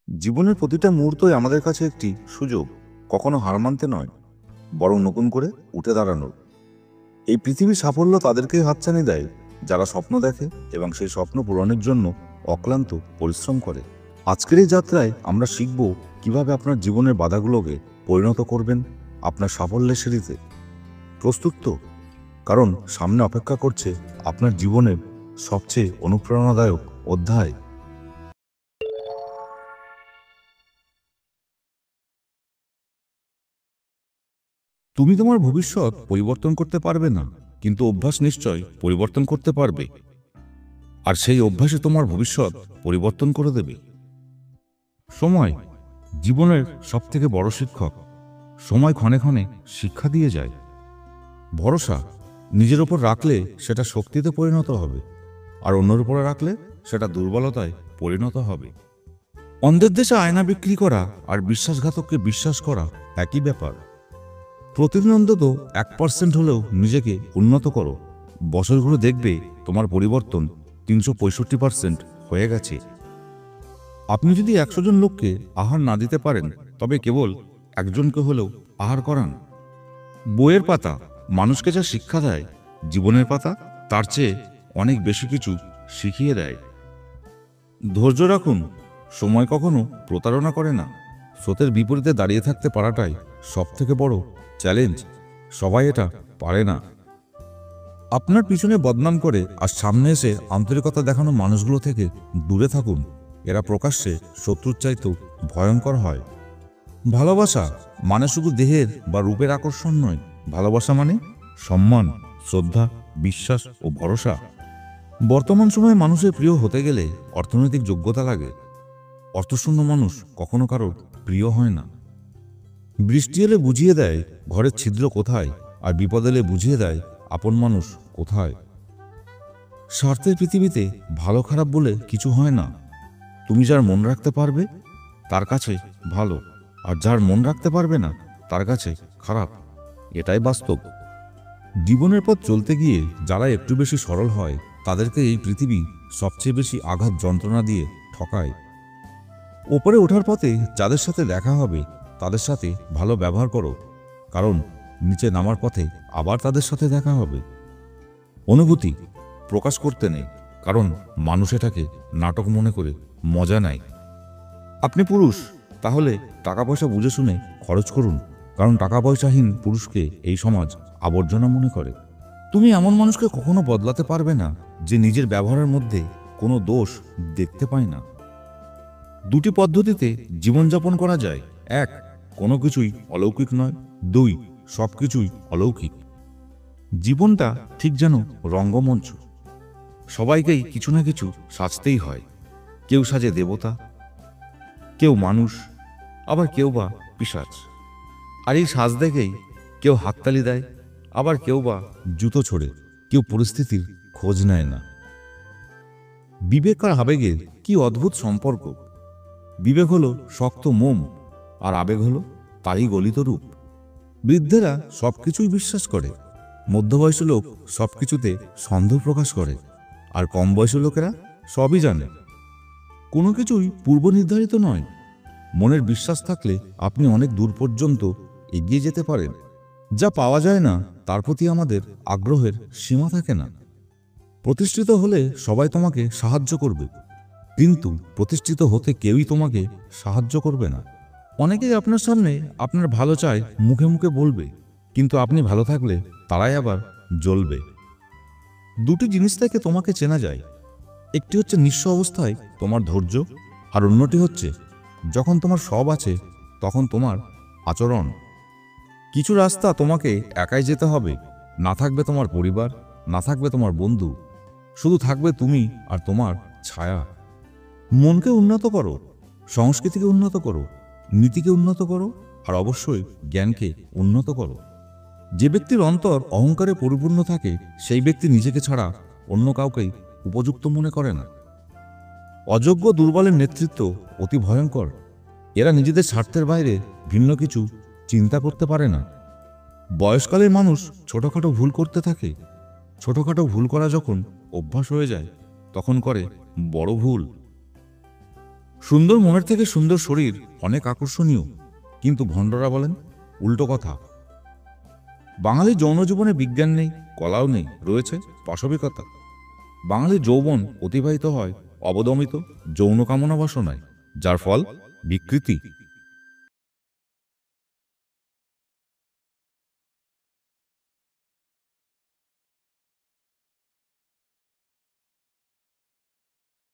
জীবনের প্রতিটা মুহূর্তই আমাদের কাছে একটি সুযোগ, কখনো হার মানতে নয়, বরং নতুন করে উঠে দাঁড়ানোর। এই পৃথিবীর সাফল্য তাদেরকেই হাতছানি দেয় যারা স্বপ্ন দেখে এবং সেই স্বপ্ন পূরণের জন্য অক্লান্ত পরিশ্রম করে। আজকের এই যাত্রায় আমরা শিখব কিভাবে আপনার জীবনের বাধাগুলোকে পরিণত করবেন আপনার সাফল্যের সিঁড়িতে। প্রস্তুত তো? কারণ সামনে অপেক্ষা করছে আপনার জীবনের সবচেয়ে অনুপ্রেরণাদায়ক অধ্যায়। তুমি তোমার ভবিষ্যৎ পরিবর্তন করতে পারবে না, কিন্তু অভ্যাস নিশ্চয় পরিবর্তন করতে পারবে। আর সেই অভ্যাসে তোমার ভবিষ্যৎ পরিবর্তন করে দেবে। সময় জীবনের সবথেকে বড় শিক্ষক। সময় ক্ষণে ক্ষণে শিক্ষা দিয়ে যায়। ভরসা নিজের ওপর রাখলে সেটা শক্তিতে পরিণত হবে, আর অন্যের উপরে রাখলে সেটা দুর্বলতায় পরিণত হবে। অন্ধের দেশে আয়না বিক্রি করা আর বিশ্বাসঘাতককে বিশ্বাস করা একই ব্যাপার। প্রতিদিন অন্তত 1% হলেও নিজেকে উন্নত করো। বছর ঘুরে দেখবে তোমার পরিবর্তন 365% হয়ে গেছে। আপনি যদি 100 জন লোককে আহার না দিতে পারেন, তবে কেবল একজনকে হলেও আহার করান। বইয়ের পাতা মানুষকে যা শিক্ষা দেয়, জীবনের পাতা তার চেয়ে অনেক বেশি কিছু শিখিয়ে দেয়। ধৈর্য রাখুন, সময় কখনো প্রতারণা করে না। স্রোতের বিপরীতে দাঁড়িয়ে থাকতে পারাটাই সবথেকে বড় চ্যালেঞ্জ। সবাই এটা পারে না। আপনার পিছনে বদনাম করে আর সামনে এসে আন্তরিকতা দেখানো মানুষগুলো থেকে দূরে থাকুন। এরা প্রকাশ্যে শত্রুর চাইতেও ভয়ঙ্কর হয়। ভালোবাসা মানে শুধু দেহের বা রূপের আকর্ষণ নয়। ভালোবাসা মানে সম্মান, শ্রদ্ধা, বিশ্বাস ও ভরসা। বর্তমান সময়ে মানুষের প্রিয় হতে গেলে অর্থনৈতিক যোগ্যতা লাগে। অর্থশূন্য মানুষ কখনো কারোর প্রিয় হয় না। বৃষ্টি এলে বুঝিয়ে দেয় ঘরের ছিদ্র কোথায়, আর বিপদ এলে বুঝিয়ে দেয় আপন মানুষ কোথায়। স্বার্থের পৃথিবীতে ভালো খারাপ বলে কিছু হয় না। তুমি যার মন রাখতে পারবে তার কাছে ভালো, আর যার মন রাখতে পারবে না তার কাছে খারাপ। এটাই বাস্তব। জীবনের পথ চলতে গিয়ে যারা একটু বেশি সরল হয়, তাদেরকে এই পৃথিবী সবচেয়ে বেশি আঘাত যন্ত্রণা দিয়ে ঠকায়। ওপরে ওঠার পথে যাদের সাথে দেখা হবে তাদের সাথে ভালো ব্যবহার করো, কারণ নিচে নামার পথে আবার তাদের সাথে দেখা হবে। অনুভূতি প্রকাশ করতে নেই, কারণ মানুষ এটাকে নাটক মনে করে মজা নেয়। আপনি পুরুষ, তাহলে টাকা পয়সা বুঝে শুনে খরচ করুন, কারণ টাকা পয়সাহীন পুরুষকে এই সমাজ আবর্জনা মনে করে। তুমি এমন মানুষকে কখনো বদলাতে পারবে না যে নিজের ব্যবহারের মধ্যে কোনো দোষ দেখতে পায় না। দুটি পদ্ধতিতে জীবনযাপন করা যায়। 1, কোনো কিছুই অলৌকিক নয়। 2, সব কিছুই অলৌকিক। জীবনটা ঠিক যেন রঙ্গমঞ্চ। সবাইকেই কিছু না কিছু সাজতেই হয়। কেউ সাজে দেবতা, কেউ মানুষ, আবার কেউ বা পিশাচ। আর এই সাজ দেখেই কেউ হাততালি দেয়, আবার কেউ বা জুতো ছোড়ে। কেউ পরিস্থিতির খোঁজ নেয় না। বিবেক আর আবেগের কি অদ্ভুত সম্পর্ক। বিবেক হলো শক্ত মোম, আর আবেগ হলো তারই গলিত রূপ। বৃদ্ধেরা সবকিছুই বিশ্বাস করে, মধ্যবয়সী লোক সবকিছুতে সন্দেহ প্রকাশ করে, আর কম বয়সী লোকেরা সবই জানে। কোনো কিছুই পূর্ব নির্ধারিত নয়। মনের বিশ্বাস থাকলে আপনি অনেক দূর পর্যন্ত এগিয়ে যেতে পারেন। যা পাওয়া যায় না তার প্রতি আমাদের আগ্রহের সীমা থাকে না। প্রতিষ্ঠিত হলে সবাই তোমাকে সাহায্য করবে, কিন্তু প্রতিষ্ঠিত হতে কেউই তোমাকে সাহায্য করবে না। অনেকেই আপনার সামনে আপনার ভালো চায়, মুখে মুখে বলবে, কিন্তু আপনি ভালো থাকলে তারাই আবার জ্বলবে। দুটি জিনিস থেকে তোমাকে চেনা যায়। একটি হচ্ছে নিঃস্ব অবস্থায় তোমার ধৈর্য, আর অন্যটি হচ্ছে যখন তোমার সব আছে তখন তোমার আচরণ। কিছু রাস্তা তোমাকে একাই যেতে হবে। না থাকবে তোমার পরিবার, না থাকবে তোমার বন্ধু, শুধু থাকবে তুমি আর তোমার ছায়া। মনকে উন্নত করো, সংস্কৃতিকে উন্নত করো, নীতিকে উন্নত করো, আর অবশ্যই জ্ঞানকে উন্নত করো। যে ব্যক্তির অন্তর অহংকারে পরিপূর্ণ থাকে, সেই ব্যক্তি নিজেকে ছাড়া অন্য কাউকেই উপযুক্ত মনে করে না। অযোগ্য দুর্বলের নেতৃত্ব অতি ভয়ঙ্কর। এরা নিজেদের স্বার্থের বাইরে ভিন্ন কিছু চিন্তা করতে পারে না। বয়সকালের মানুষ ছোটখাটো ভুল করতে থাকে। ছোটখাটো ভুল করা যখন অভ্যাস হয়ে যায়, তখন করে বড় ভুল। সুন্দর মনের থেকে সুন্দর শরীর অনেক আকর্ষণীয়, কিন্তু ভণ্ডরা বলেন উল্টো কথা। বাঙালির যৌন জীবনে বিজ্ঞান নেই, কলাও নেই, রয়েছে পাশবিকতা। বাঙালির যৌবন অতিবাহিত হয় অবদমিত যৌন কামনা বাসনায়, যার ফল বিকৃতি।